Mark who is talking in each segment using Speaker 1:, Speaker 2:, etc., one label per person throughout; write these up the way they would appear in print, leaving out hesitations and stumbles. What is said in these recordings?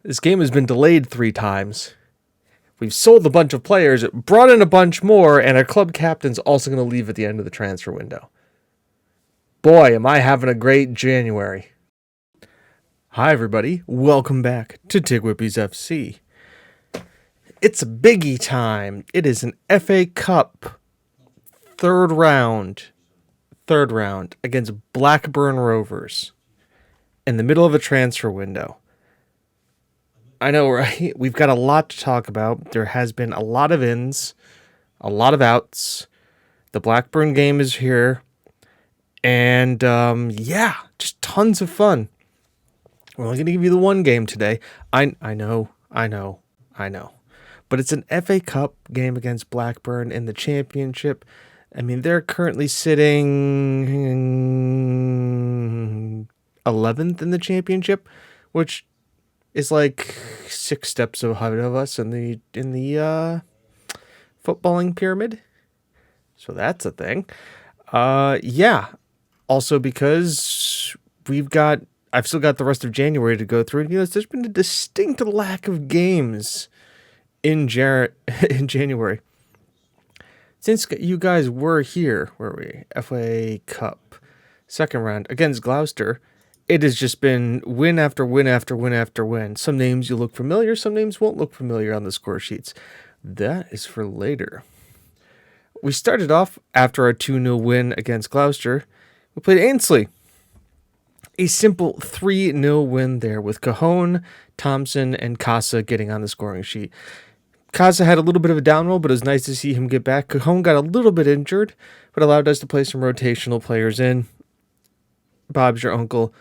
Speaker 1: This game has been delayed 3 times. We've sold a bunch of players, brought in a bunch more, and our club captain's also going to leave at the end of the transfer window. Boy, am I having a great January. Hi, everybody. Welcome back to TGWPIS FC. It's a biggie time. It is an FA Cup third round against Blackburn Rovers in the middle of a transfer window. I know, right? We've got a lot to talk about. There has been a lot of ins, a lot of outs. The Blackburn game is here. And, just tons of fun. We're only going to give you the one game today. I know. But it's an FA Cup game against Blackburn in the Championship. I mean, they're currently sitting 11th in the Championship, which is like 6 steps ahead of us in the footballing pyramid. So that's a thing. Also because I've still got the rest of January to go through. And, there's been a distinct lack of games in January. Since you guys were here, where were we? FA Cup, second round against Gloucester. It has just been win after win after win after win. Some names you look familiar, some names won't look familiar on the score sheets. That is for later. We started off after our 2-0 win against Gloucester. We played Ainsley. A simple 3-0 win there with Cajon, Thompson, and Casa getting on the scoring sheet. Casa had a little bit of a down roll, but it was nice to see him get back. Cajon got a little bit injured, but allowed us to play some rotational players in. Bob's your uncle.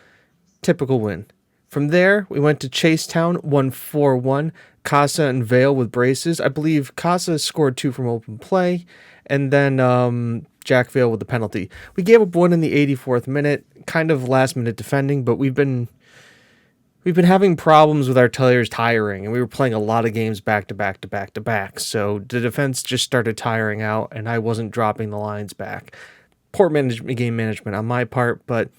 Speaker 1: Typical win. From there, we went to Chasetown, won 4-1. Casa and Vale with braces. I believe Casa scored 2 from open play, and then Jack Vale with the penalty. We gave up 1 in the 84th minute, kind of last-minute defending, but we've been having problems with our players tiring, and we were playing a lot of games back to back. So the defense just started tiring out, and I wasn't dropping the lines back. Poor game management on my part, but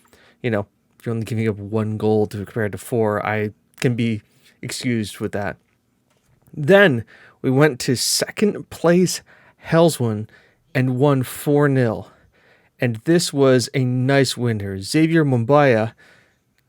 Speaker 1: if you're only giving up 1 goal compared to 4, I can be excused with that. Then we went to second place Hellswood and won 4-0. And this was a nice winner. Xavier Mumbaya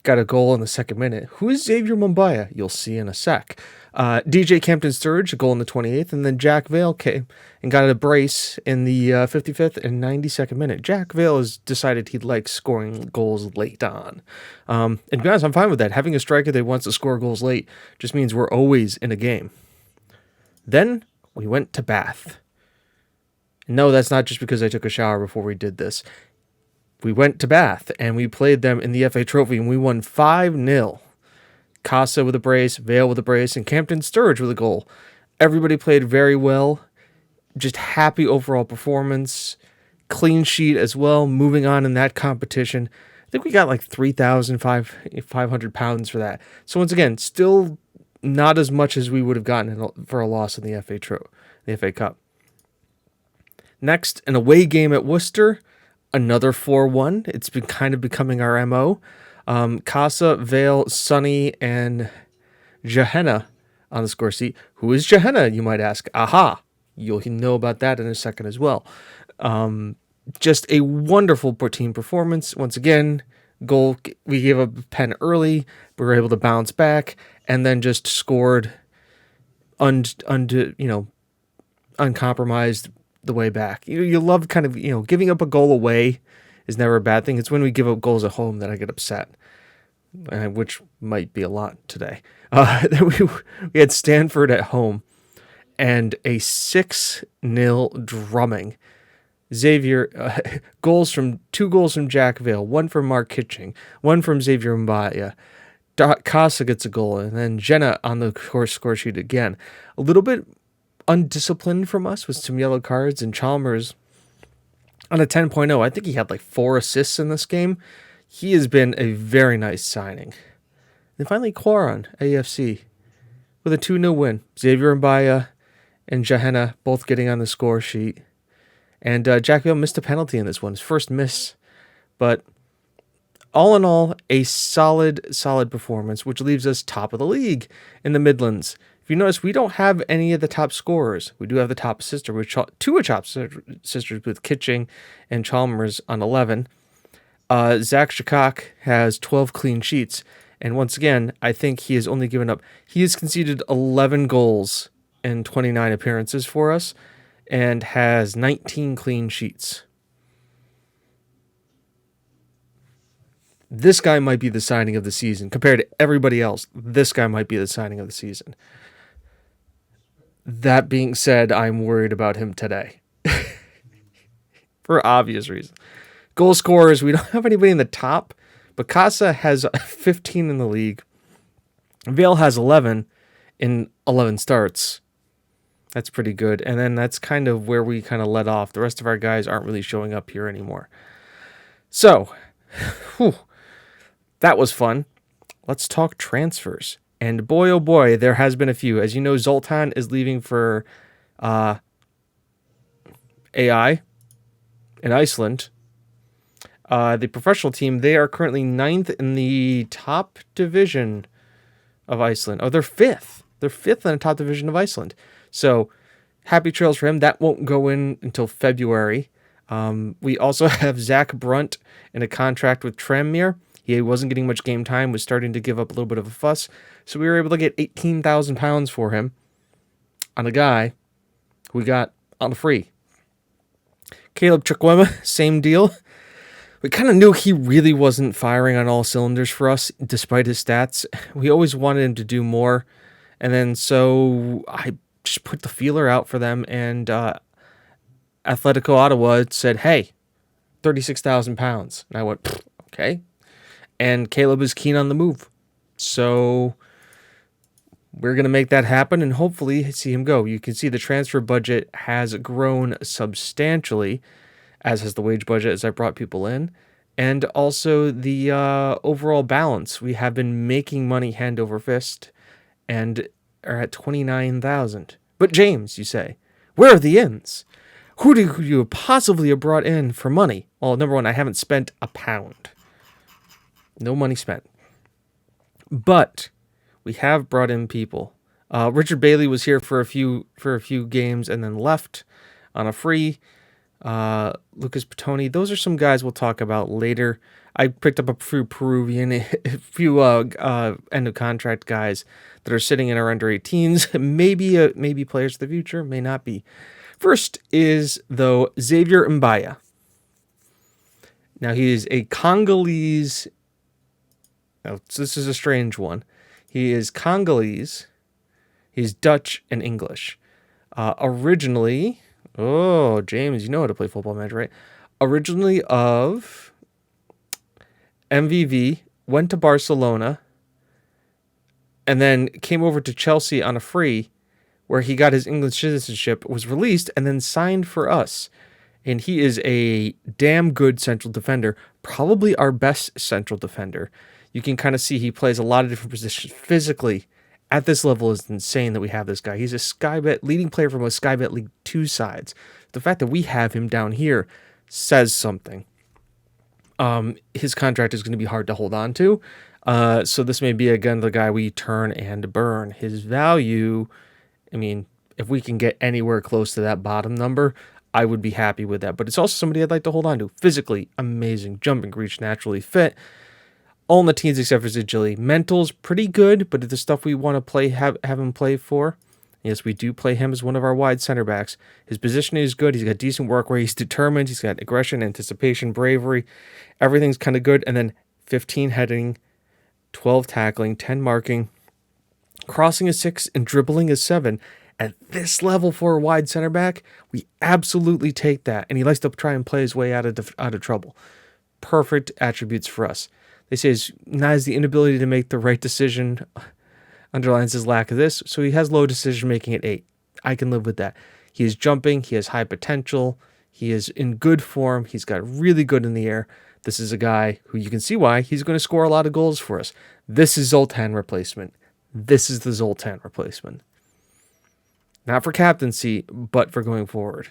Speaker 1: got a goal in the second minute. Who is Xavier Mumbaya? You'll see in a sec. DJ Campton Sturridge, a goal in the 28th, and then Jack Vale came and got a brace in the 55th and 92nd minute. Jack Vale has decided he likes scoring goals late on. And to be honest, I'm fine with that. Having a striker that wants to score goals late just means we're always in a game. Then we went to Bath. No, that's not just because I took a shower before we did this. We went to Bath, and we played them in the FA Trophy, and we won 5-0. Casa with a brace, Vale with a brace, and Campton Sturridge with a goal. Everybody played very well. Just happy overall performance. Clean sheet as well, moving on in that competition. I think we got like £3,500 for that. So once again, still not as much as we would have gotten for a loss in the FA Cup. Next, an away game at Worcester. Another 4-1. It's been kind of becoming our MO. Casa, Vale, Sonny, and Gehenna on the score sheet. Who is Gehenna, you might ask? Aha! You'll know about that in a second as well. Just a wonderful team performance. Once again, goal. We gave up a pen early. We were able to bounce back, and then just scored uncompromised the way back. You love kind of, giving up a goal away is never a bad thing. It's when we give up goals at home that I get upset, which might be a lot today. We had Stanford at home and a 6-0 drumming. Xavier, 2 goals from Jack Vale, 1 from Mark Kitching, 1 from Xavier Mbaya. Casa gets a goal, and then Jenna on the score sheet again. A little bit undisciplined from us with some yellow cards, and Chalmers on a 10.0. I think he had like 4 assists in this game. He has been a very nice signing. Then finally Quaron, AFC, with a 2-0 win. Xavier Mbaya and Gehenna both getting on the score sheet. And Jack Vale missed a penalty in this one, his first miss. But All in all, a solid performance, which leaves us top of the league in the Midlands. If you notice, we don't have any of the top scorers. We do have the top sister, which two top sisters with Kitching and Chalmers on 11. Zach Shakak has 12 clean sheets. And once again, I think he has only given up. He has conceded 11 goals in 29 appearances for us and has 19 clean sheets. This guy might be the signing of the season. Compared to everybody else, this guy might be the signing of the season. That being said, I'm worried about him today. For obvious reasons. Goal scorers, we don't have anybody in the top. But Casa has 15 in the league. Vale has 11 in 11 starts. That's pretty good. And then that's kind of where we kind of let off. The rest of our guys aren't really showing up here anymore. So, that was fun. Let's talk transfers. And boy, oh boy, there has been a few. As you know, Zoltan is leaving for AI in Iceland. The professional team, they are currently 9th in the top division of Iceland. Oh, they're 5th. They're 5th in the top division of Iceland. So, happy trails for him. That won't go in until February. We also have Zach Brunt in a contract with Tranmere. He wasn't getting much game time, was starting to give up a little bit of a fuss. So we were able to get £18,000 for him on a guy who we got on the free. Caleb Chukwuemeka, same deal. We kind of knew he really wasn't firing on all cylinders for us, despite his stats. We always wanted him to do more. And then so I just put the feeler out for them, and Atletico Ottawa said, hey, £36,000. And I went, okay. And Caleb is keen on the move. So we're going to make that happen and hopefully see him go. You can see the transfer budget has grown substantially, as has the wage budget as I brought people in. And also the overall balance. We have been making money hand over fist and are at 29,000. But James, you say, where are the ins? Who do you possibly have brought in for money? Well, number one, I haven't spent a pound. No money spent. But we have brought in people. Richard Bailey was here for a few games and then left on a free. Lucas Petoni. Those are some guys we'll talk about later. I picked up a few Peruvian, a few end of contract guys that are sitting in our under 18s. Maybe players of the future, may not be. First is, though, Xavier Mbaya. Now, he is a Congolese. Now, this is a strange one. He is Congolese. He's Dutch and English. Originally, James, you know how to play Football Manager, right? Originally of MVV, went to Barcelona, and then came over to Chelsea on a free, where he got his English citizenship, was released, and then signed for us. And he is a damn good central defender, probably our best central defender. You can kind of see he plays a lot of different positions physically. At this level is insane that we have this guy. He's a Skybet leading player from a Skybet League 2 sides. The fact that we have him down here says something. His contract is going to be hard to hold on to. So this may be, again, the guy we turn and burn. His value, I mean, if we can get anywhere close to that bottom number, I would be happy with that. But it's also somebody I'd like to hold on to. Physically amazing. Jumping reach, naturally fit. All in the teens except for his agility. Mental's pretty good, but the stuff we want to play, have him play for. Yes, we do play him as one of our wide center backs. His positioning is good. He's got decent work where he's determined. He's got aggression, anticipation, bravery. Everything's kind of good. And then 15 heading, 12 tackling, 10 marking, crossing is 6, and dribbling is 7. At this level for a wide center back, we absolutely take that. And he likes to try and play his way out of trouble. Perfect attributes for us. They say his not as the inability to make the right decision underlines his lack of this, so he has low decision making at 8. I can live with that. He is jumping, he has high potential, he is in good form, he's got really good in the air. This is a guy who you can see why he's going to score a lot of goals for us. This is Zoltan replacement. This is the Zoltan replacement. Not for captaincy, but for going forward.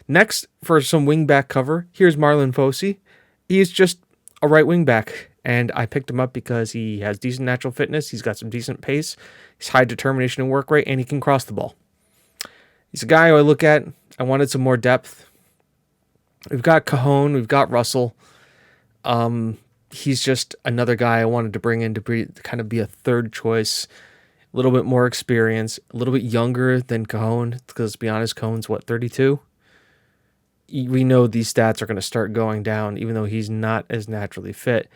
Speaker 1: Next, for some wingback cover, here's Marlon Fossey. He is just a right wing back, and I picked him up because he has decent natural fitness, he's got some decent pace, he's high determination and work rate, and he can cross the ball. He's a guy who I look at. I wanted some more depth. We've got Cajon, we've got Russell. He's just another guy I wanted to bring in to kind of be a third choice, a little bit more experience, a little bit younger than Cajon, because to be honest, Cajon's 32? We know these stats are going to start going down, even though he's not as naturally fit.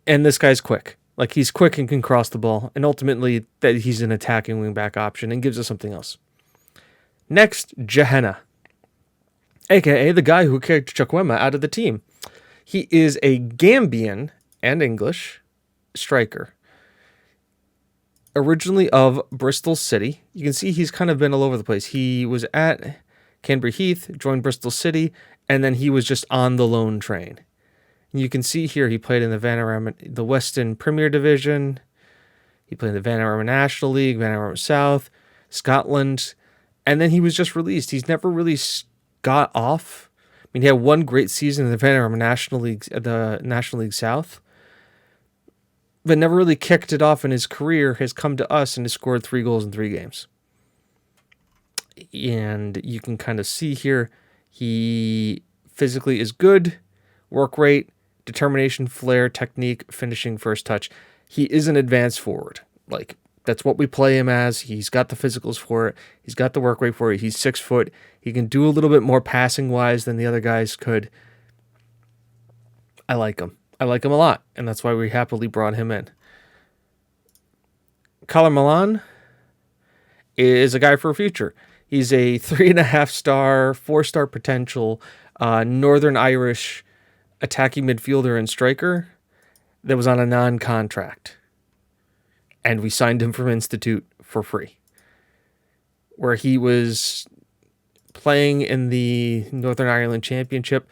Speaker 1: And this guy's quick. Like, he's quick and can cross the ball, and ultimately that he's an attacking wingback option and gives us something else. Next, Gehenna, aka the guy who kicked Chukwuemeka out of the team. He is a Gambian and English striker, originally of Bristol City. You can see he's kind of been all over the place. He was at Canberra Heath, joined Bristol City, and then he was just on the loan train. And you can see here he played in the Western Premier Division. He played in the Vanarama National League, Vanarama South, Scotland, and then he was just released. He's never really got off. I mean, he had one great season in the Vanarama National League, the National League South, but never really kicked it off in his career. Has come to us and has scored 3 goals in 3 games. And you can kind of see here, he physically is good, work rate, determination, flair, technique, finishing, first touch. He is an advanced forward. Like, that's what we play him as. He's got the physicals for it. He's got the work rate for it. He's 6 foot. He can do a little bit more passing wise than the other guys could. I like him. I like him a lot, and that's why we happily brought him in. Kalar Milan is a guy for a future. He's a 3.5 star, 4-star potential Northern Irish attacking midfielder and striker that was on a non-contract. And we signed him from Institute for free, where he was playing in the Northern Ireland Championship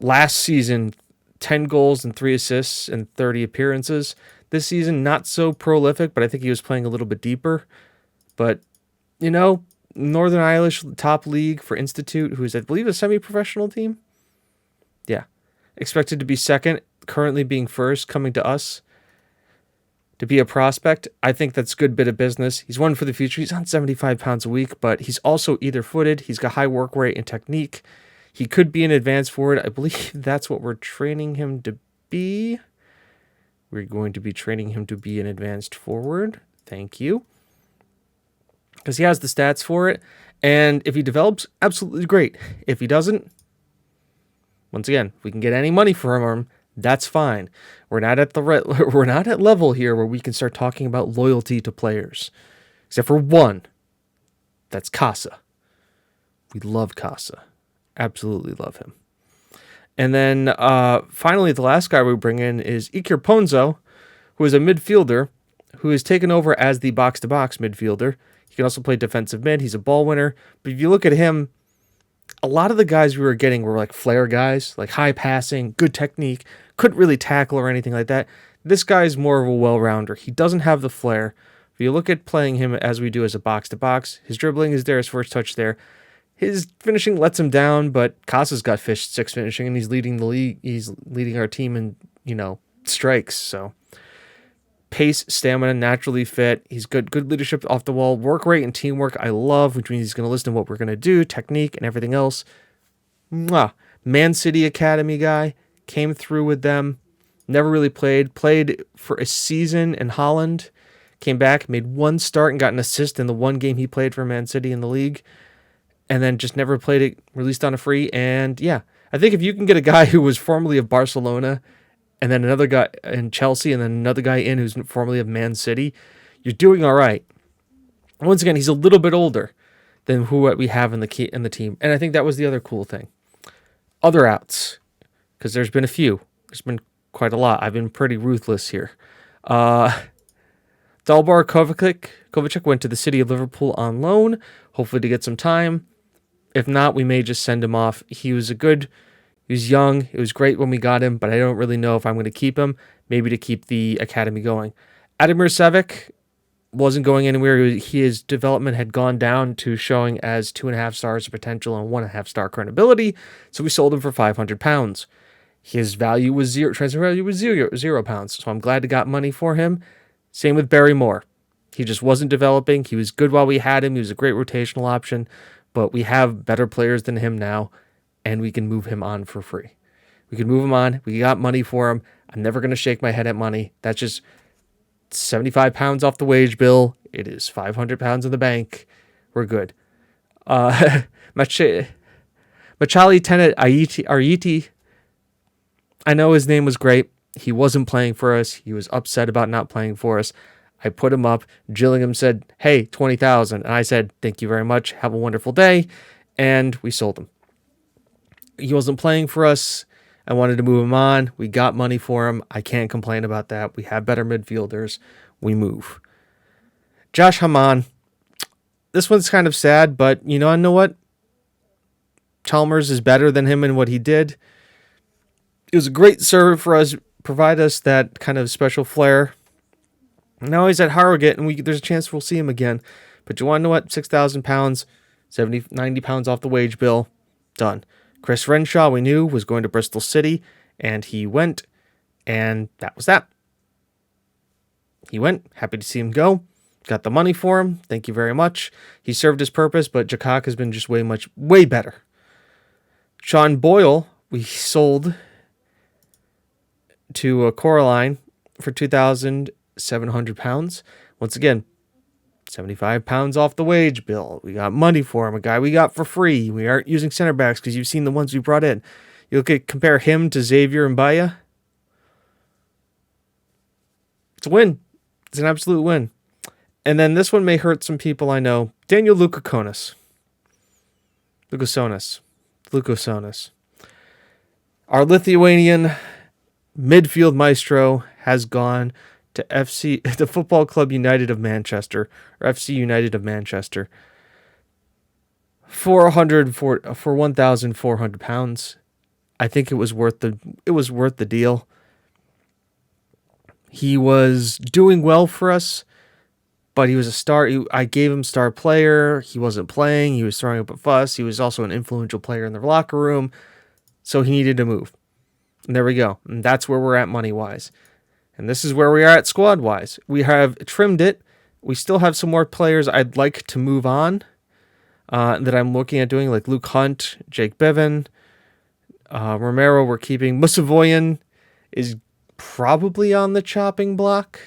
Speaker 1: last season, 10 goals and 3 assists and 30 appearances. This season, not so prolific, but I think he was playing a little bit deeper. But, you know, Northern Irish top league for Institute, who is, I believe, a semi-professional team. Yeah. Expected to be second, currently being first, coming to us to be a prospect. I think that's a good bit of business. He's one for the future. He's on 75 pounds a week, but he's also either-footed. He's got high work rate and technique. He could be an advanced forward. I believe that's what we're training him to be. We're going to be training him to be an advanced forward. Thank you. Because he has the stats for it. And if he develops, absolutely great. If he doesn't, once again, if we can get any money from him, that's fine. We're not at level here where we can start talking about loyalty to players. Except for one. That's Casa. We love Casa. Absolutely love him. And then finally, the last guy we bring in is Iker Ponzo, who is a midfielder who has taken over as the box-to-box midfielder. He can also play defensive mid. He's a ball winner. But if you look at him, a lot of the guys we were getting were like flair guys, like high passing, good technique, couldn't really tackle or anything like that. This guy is more of a well-rounder. He doesn't have the flair. If you look at playing him as we do as a box-to-box, his dribbling is there, his first touch there. His finishing lets him down, but Casa's got 6 finishing, and he's leading the league. He's leading our team in, strikes. So pace, stamina, naturally fit. He's good leadership off the wall, work rate and teamwork. I love, which means he's going to listen to what we're going to do, technique and everything else. Mwah. Man City Academy guy, came through with them. Never really played for a season in Holland. Came back, made 1 start and got an assist in the 1 game he played for Man City in the league. And then just never played it, released on a free. And yeah, I think if you can get a guy who was formerly of Barcelona and then another guy in Chelsea and then another guy in who's formerly of Man City, you're doing all right. Once again, he's a little bit older than who we have in the team. And I think that was the other cool thing. Other outs, because there's been a few. There's been quite a lot. I've been pretty ruthless here. Dalbar Kovacic went to the city of Liverpool on loan, hopefully to get some time. If not, we may just send him off. He was young. It was great when we got him, but I don't really know if I'm going to keep him. Maybe to keep the academy going. Ademir Savic wasn't going anywhere. His development had gone down to showing as 2.5 stars of potential and 1.5 star current ability, so we sold him for £500. His value was zero. Transfer value was zero pounds. So I'm glad to got money for him. Same with Barry Moore. He just wasn't developing. He was good while we had him. He was a great rotational option, but we have better players than him now, and we can move him on for free. We can move him on. We got money for him. I'm never going to shake my head at money. That's just 75 pounds off the wage bill. It is 500 pounds in the bank. We're good. Machali Tenet Ayiti, I know his name was great. He wasn't playing for us. He was upset about not playing for us. I put him up. Gillingham said, hey, 20,000. And I said, thank you very much. Have a wonderful day. And we sold him. He wasn't playing for us. I wanted to move him on. We got money for him. I can't complain about that. We have better midfielders. We move. Josh Haman. This one's kind of sad, but I know what? Chalmers is better than him in what he did. It was a great serve for us, provide us that kind of special flair. Now he's at Harrogate, and there's a chance we'll see him again. But you want to know what? 6,000 pounds, 90 pounds off the wage bill. Done. Chris Renshaw, we knew, was going to Bristol City, and he went, and that was that. He went. Happy to see him go. Got the money for him. Thank you very much. He served his purpose, but Jakak has been just way better. Sean Boyle, we sold to Coraline for 2,700 pounds. Once again, 75 pounds off the wage bill. We got money for him. A guy we got for free. We aren't using center backs because you've seen the ones we brought in. You compare him to Xavier and Baya. It's a win. It's an absolute win. And then this one may hurt some people I know. Daniel Lukasonis. Our Lithuanian midfield maestro has gone to the Football Club United of Manchester, or FC United of Manchester, for 1,400 pounds. I think it was worth the deal. He was doing well for us, but he was a star. I gave him star player. He wasn't playing. He was throwing up a fuss. He was also an influential player in the locker room, so he needed to move. And there we go. And that's where we're at money-wise. And this is where we are at squad-wise. We have trimmed it. We still have some more players I'd like to move on that I'm looking at doing, like Luke Hunt, Jake Bevan, Romero we're keeping. Musavoyan is probably on the chopping block,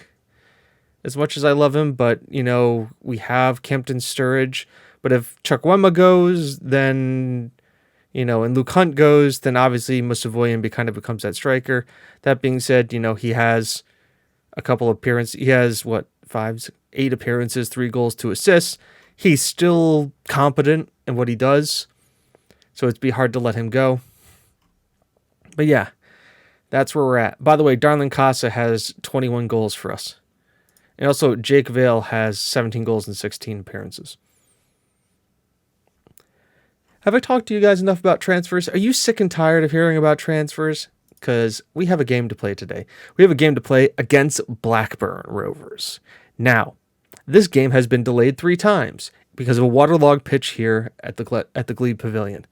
Speaker 1: as much as I love him. But, we have Kempton Sturridge. But if Chukwuemeka goes, then... and Luke Hunt goes, then obviously Musavoyan kind of becomes that striker. That being said, he has a couple appearances. He has, 8 appearances, 3 goals, 2 assists. He's still competent in what he does, so it'd be hard to let him go. But yeah, that's where we're at. By the way, Darlin Casa has 21 goals for us. And also, Jake Vale has 17 goals and 16 appearances. Have I talked to you guys enough about transfers? Are you sick and tired of hearing about transfers? Because we have a game to play today. We have a game to play against Blackburn Rovers. Now, this game has been delayed 3 times because of a waterlogged pitch here at the Glebe Pavilion.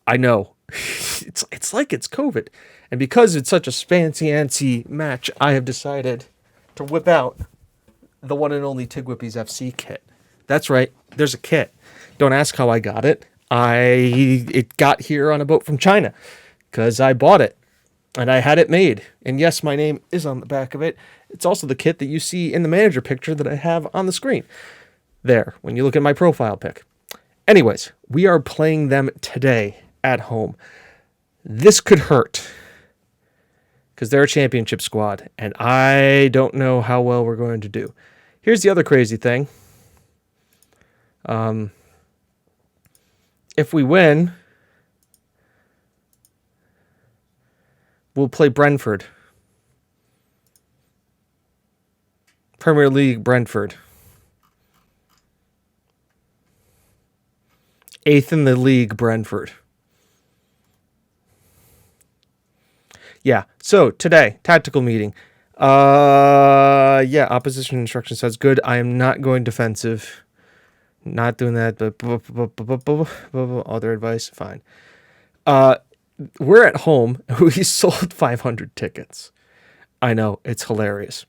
Speaker 1: I know. It's like it's COVID. And because it's such a fancy-antsy match, I have decided to whip out the one and only TGWPIS FC kit. That's right. There's a kit. Don't ask how I got it. It got here on a boat from China because I bought it and I had it made. And yes, my name is on the back of it. It's also the kit that you see in the manager picture that I have on the screen there when you look at my profile pic. Anyways, we are playing them today at home. This could hurt because they're a championship squad and I don't know how well we're going to do. Here's the other crazy thing. If we win, we'll play Brentford. Premier League Brentford. 8th in the league Brentford. Yeah, so today, tactical meeting. Opposition instruction sounds good. I am not going defensive. Not doing that, but other advice, fine. we're at home. We sold 500 tickets. I know, it's hilarious.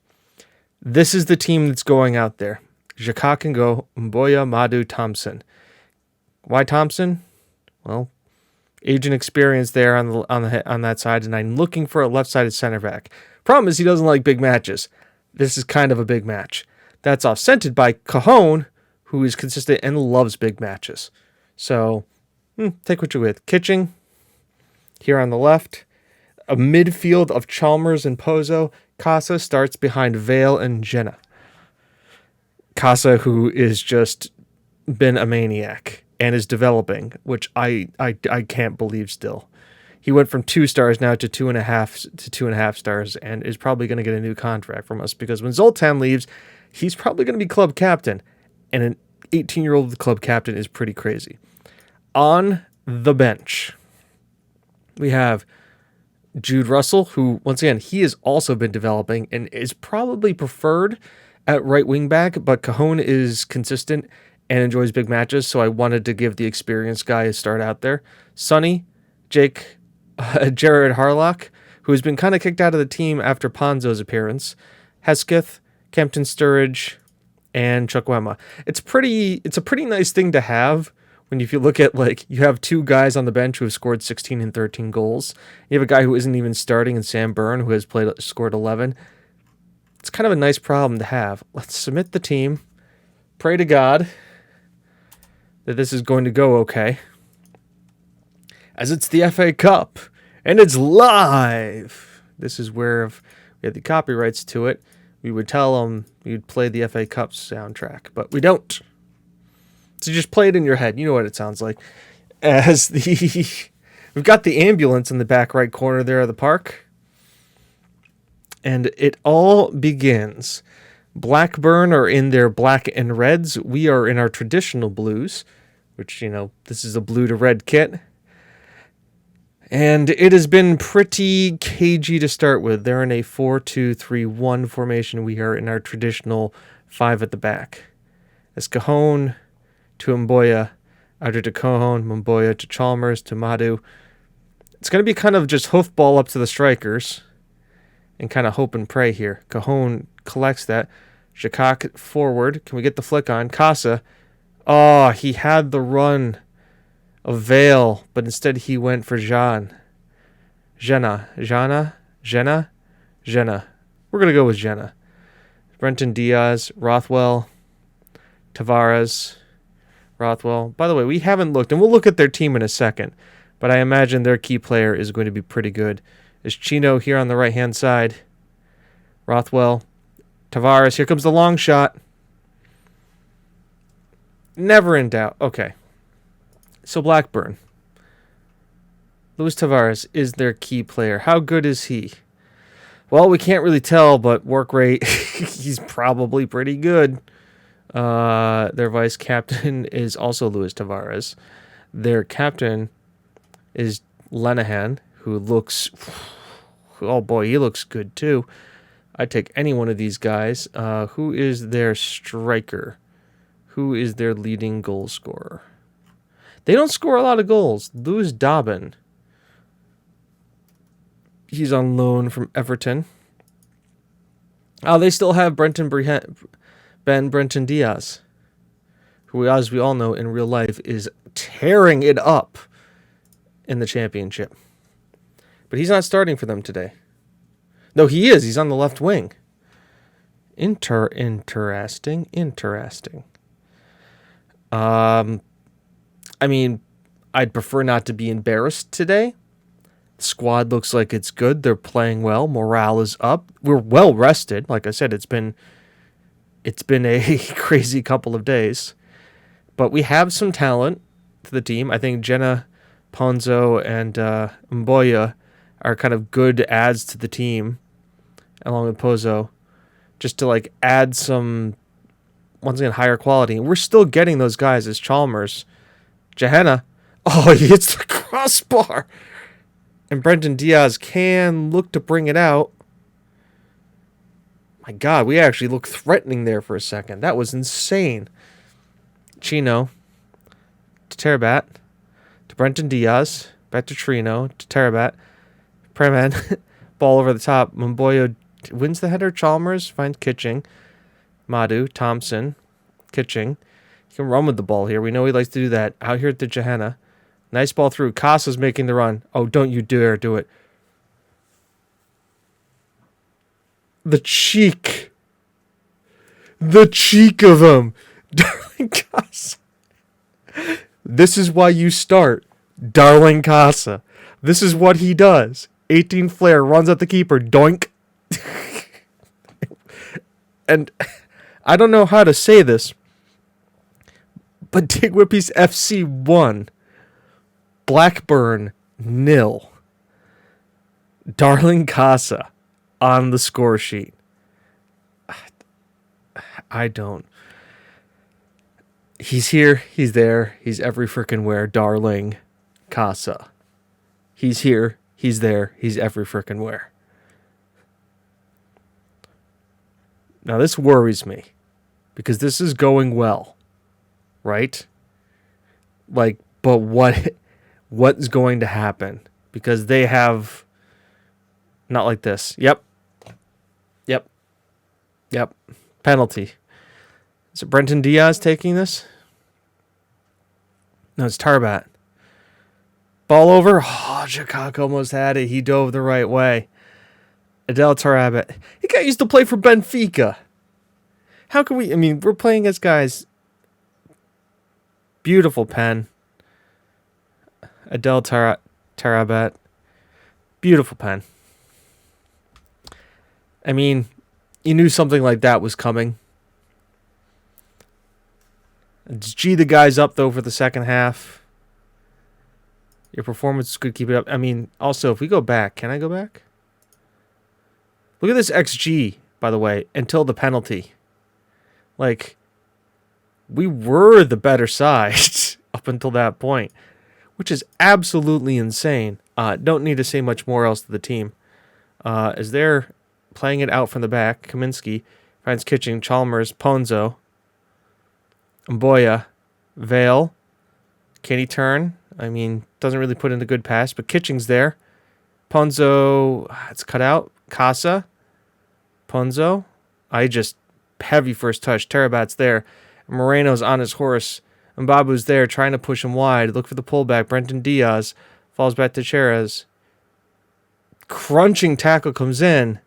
Speaker 1: This is the team that's going out there. Jaka can go, Mboya, Madu, Thompson. Why Thompson? Well, age and experience there on that side, and I'm looking for a left-sided center back. Problem is he doesn't like big matches. This is kind of a big match. That's offsetted by Cajon, who is consistent and loves big matches. So, take what you're with. Kitching, here on the left. A midfield of Chalmers and Pozo. Casa starts behind Vale and Jenna. Casa, who is just been a maniac and is developing, which I can't believe still. He went from 2 stars now to 2.5 stars, and is probably going to get a new contract from us, because when Zoltan leaves, he's probably going to be club captain, and an 18-year-old club captain is pretty crazy. On the bench, we have Jude Russell, who, once again, he has also been developing and is probably preferred at right wing back, but Cajon is consistent and enjoys big matches, so I wanted to give the experienced guy a start out there. Sonny, Jared Harlock, who has been kind of kicked out of the team after Ponzo's appearance, Hesketh, Kempton Sturridge, and Chukwuemeka. It's a pretty nice thing to have when, if you look at, like, you have 2 guys on the bench who have scored 16 and 13 goals. You have a guy who isn't even starting in Sam Byrne, who has scored 11. It's kind of a nice problem to have. Let's submit the team. Pray to God that this is going to go okay, as it's the FA Cup, and it's live. This is where, if we had the copyrights to it, we would tell them you'd play the FA Cup soundtrack, but we don't. So just play it in your head. You know what it sounds like. We've got the ambulance in the back right corner there of the park, and it all begins. Blackburn are in their black and reds. We are in our traditional blues, which, this is a blue to red kit. And it has been pretty cagey to start with. They're in a 4-2-3-1 formation. We are in our traditional 5 at the back. As Cajon to Mboya, either to Cajon, Mboya to Chalmers, to Madu. It's going to be kind of just hoofball up to the strikers and kind of hope and pray here. Cajon collects that. Shakak forward. Can we get the flick on? Casa. Oh, he had the run of Vale, but instead he went for Jenna. We're going to go with Jenna. Brenton Diaz, Rothwell, Tavares, Rothwell. By the way, we haven't looked, and we'll look at their team in a second, but I imagine their key player is going to be pretty good. Is Chino here on the right-hand side. Rothwell, Tavares. Here comes the long shot. Never in doubt. Okay. So Blackburn. Luis Tavares is their key player. How good is he? Well, we can't really tell, but work rate, he's probably pretty good. Their vice captain is also Luis Tavares. Their captain is Lenahan, who looks... Oh boy, he looks good too. I'd take any one of these guys. Who is their striker? Who is their leading goal scorer? They don't score a lot of goals. Lewis Dobbin. He's on loan from Everton. They still have Brenton Diaz, who, as we all know, in real life is tearing it up in the championship. But he's not starting for them today. No, he is. He's on the left wing. Interesting. I mean, I'd prefer not to be embarrassed today. The squad looks like it's good. They're playing well. Morale is up. We're well rested. Like I said, it's been a crazy couple of days. But we have some talent to the team. I think Jenna, Ponzo, and Mboya are kind of good adds to the team, along with Pozo, just to add some, once again, higher quality. And we're still getting those guys as Chalmers. Gehenna. Oh, he hits the crossbar. And Brenton Diaz can look to bring it out. My God, we actually looked threatening there for a second. That was insane. Chino to Terbat to Brenton Diaz. Back to Trino. To Terabat. Preman. Ball over the top. Mboya wins the header. Chalmers finds Kitching. Madu. Thompson. Kitching. He can run with the ball here. We know he likes to do that. Out here to Johanna. Nice ball through. Casa's making the run. Oh, don't you dare do it. The cheek. The cheek of him. Darling Casa. This is why you start Darling Casa. This is what he does. 18 flare, runs at the keeper. Doink. And I don't know how to say this, but TGWPIS FC 1. Blackburn 0. Darling Casa on the score sheet. I don't. He's here. He's there. He's every frickin' where. Darling Casa. He's here. He's there. He's every frickin' where. Now this worries me because this is going well, right? Like, but what's going to happen? Because they have not like this. Yep. Penalty. Is it Brenton Diaz taking this? No, it's Tarbat. Ball over. Oh, Jakak almost had it. He dove the right way. Adel Tarabat. He got used to play for Benfica. How can we... I mean, we're playing as guys. Beautiful pen. Adel Tarabat. Beautiful pen. I mean, you knew something like that was coming. G the guys up, though, for the second half. Your performance could keep it up. I mean, also, if we go back... Can I go back? Look at this XG, by the way, until the penalty. Like, we were the better side up until that point, which is absolutely insane. Don't need to say much more else to the team. As they're playing it out from the back, Kaminsky finds Kitching, Chalmers, Ponzo, Mboya, Vale. Can he turn? I mean, doesn't really put in a good pass, but Kitching's there. Ponzo, it's cut out. Casa. Ponzo. Heavy first touch. Terabat's there. Moreno's on his horse. Mbabu's there trying to push him wide. Look for the pullback. Brenton Diaz falls back to Cherez. Crunching tackle comes in.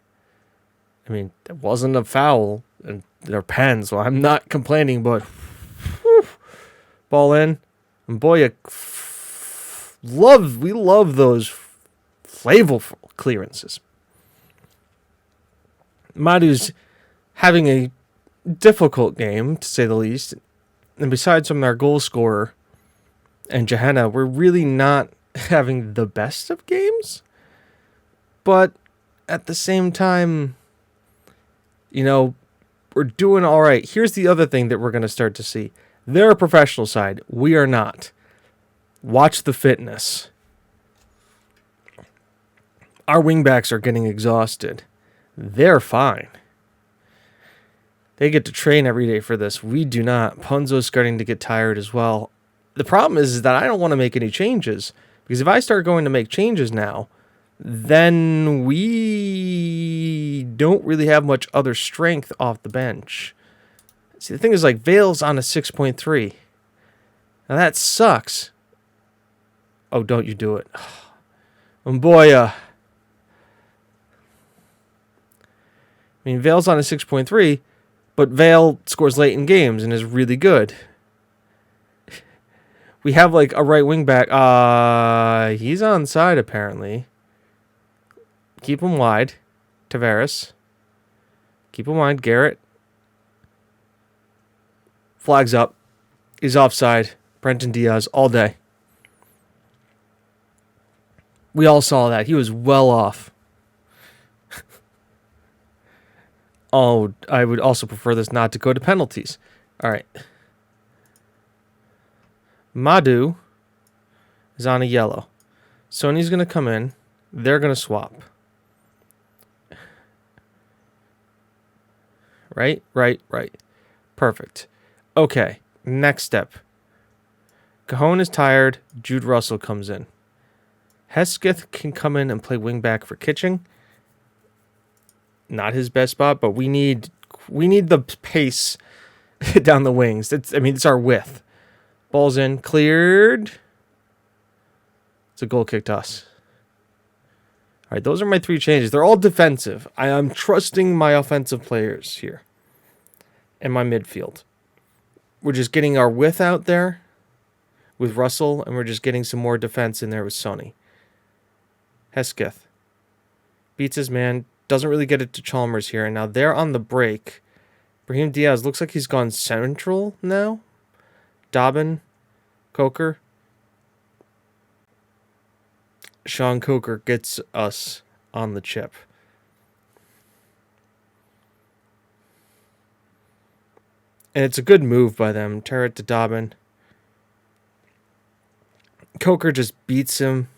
Speaker 1: I mean, it wasn't a foul. And they're pens, so I'm not complaining, but whew, ball in. Mboya, we love those flavorful clearances. Madu's having a difficult game, to say the least. And besides from our goal scorer and Johanna, we're really not having the best of games. But at the same time, you know, we're doing all right. Here's the other thing that we're going to start to see. They're a professional side. We are not. Watch the fitness. Our wingbacks are getting exhausted. They're fine. They get to train every day for this. We do not. Ponzo's starting to get tired as well. The problem is that I don't want to make any changes. Because if I start going to make changes now, then we don't really have much other strength off the bench. See, the thing is, like, Vale's on a 6.3. Now that sucks. Oh, don't you do it. Mboya. I mean, Vale's on a 6.3, but Vale scores late in games and is really good. We have, like, a right wing back. He's onside, apparently. Keep him wide. Tavares. Keep him wide. Garrett. Flags up. He's offside. Brenton Diaz all day. We all saw that. He was well off. Oh, I would also prefer this not to go to penalties. All right. Madu is on a yellow. Sony's going to come in. They're going to swap. Right. Perfect. Okay, next step. Cajon is tired. Jude Russell comes in. Hesketh can come in and play wingback for Kitching. Not his best spot, but we need the pace down the wings. It's our width. Ball's in, cleared. It's a goal kicked to us. All right, those are my 3 changes. They're all defensive. I am trusting my offensive players here and my midfield. We're just getting our width out there with Russell, and we're just getting some more defense in there with Sonny. Hesketh beats his man, doesn't really get it to Chalmers here, and now they're on the break. Brahim Diaz looks like he's gone central now. Dobbin, Coker. Sean Coker gets us on the chip. And it's a good move by them. Tear it to Dobbin. Coker just beats him.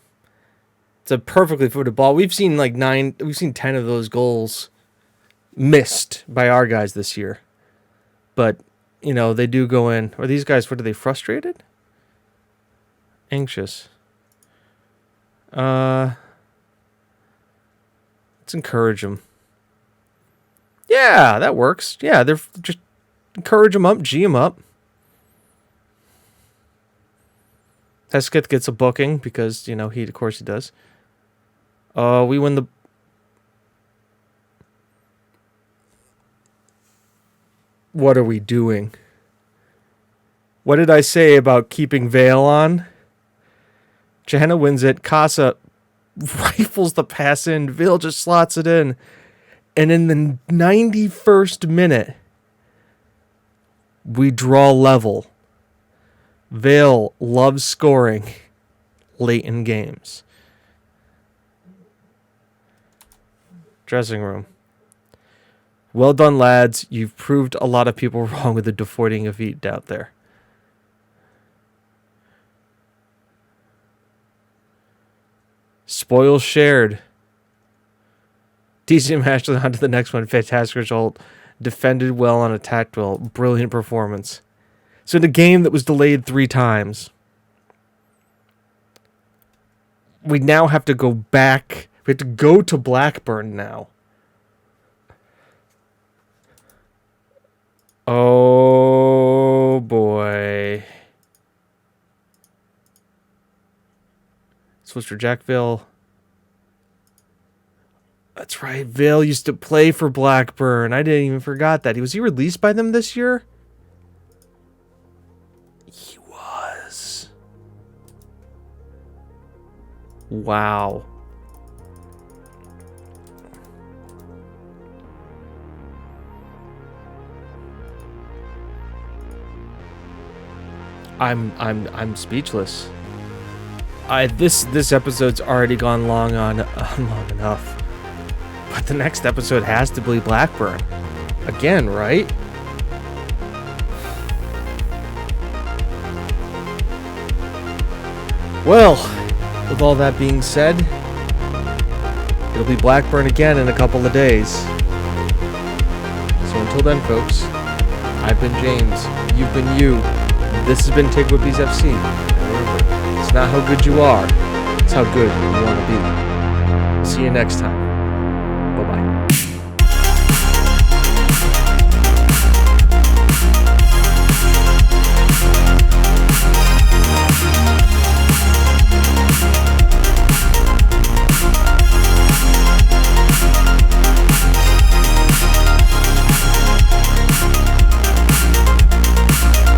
Speaker 1: It's a perfectly footed ball. We've seen 10 of those goals missed by our guys this year. But, they do go in. Are these guys, what are they, frustrated? Anxious. Let's encourage them. Yeah, that works. Yeah, they're just encourage them up, G them up. Hesketh gets a booking because, of course he does. We win the... What are we doing? What did I say about keeping Vale on? Johanna wins it. Casa rifles the pass in. Vale just slots it in. And in the 91st minute, we draw level. Vale loves scoring late in games. Dressing room. Well done, lads. You've proved a lot of people wrong with the deflating of feet out there. Spoils shared. Decent match on to the next one. Fantastic result. Defended well and attacked well. Brilliant performance. So in a game that was delayed 3 times, we now have to go back. We have to go to Blackburn now. Oh, boy. Switch for Jack Vale. That's right. Vale used to play for Blackburn. I didn't even forgot that. Was he released by them this year? He was. Wow. I'm speechless. This episode's already gone long enough. But the next episode has to be Blackburn. Again, right? Well, with all that being said, it'll be Blackburn again in a couple of days. So until then, folks, I've been James, you've been you, this has been TGWPIS FC. Remember, it's not how good you are, it's how good you want to be. See you next time. Bye-bye.